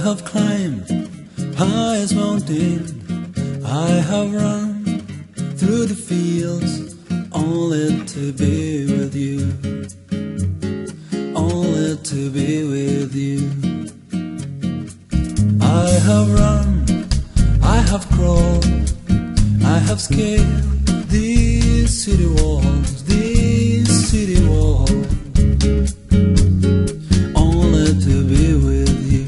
have climbed highest mountain, I have run through the fields, only to be with you, only to be with you. I have run, I have crawled, I have scaled these city walls, these city walls, only to be with you.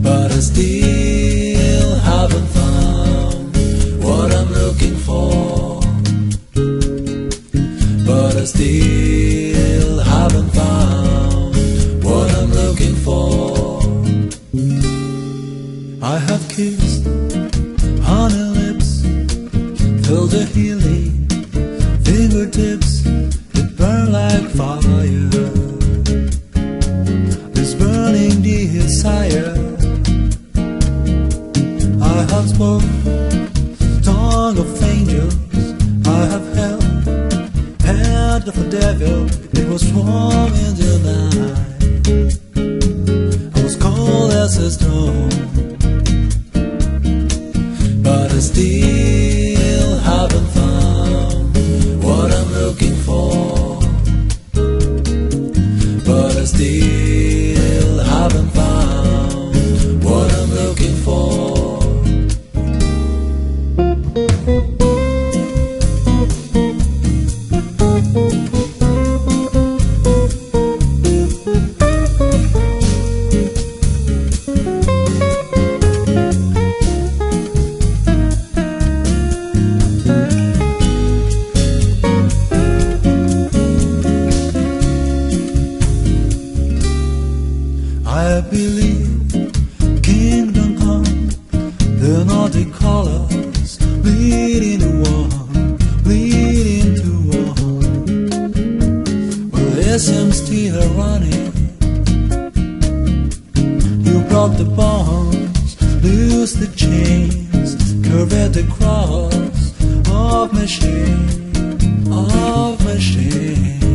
But I still haven't found what I'm looking for. But I still haven't found what I'm looking for. I have kissed honey lips, felt the healing fingertips that burn like fire. This burning desire, I have spoken tongue of angels, I have held hand of the devil. It was warm in the night, I was cold as a stone. But I still haven't found what I'm looking for. But I still haven't found what I'm looking for. I believe kingdom come, the Nordic colors bleed into one, bleed into one. Well, yes, I'm still running. You broke the bonds, loose the chains, curve the cross of my shame, of my shame.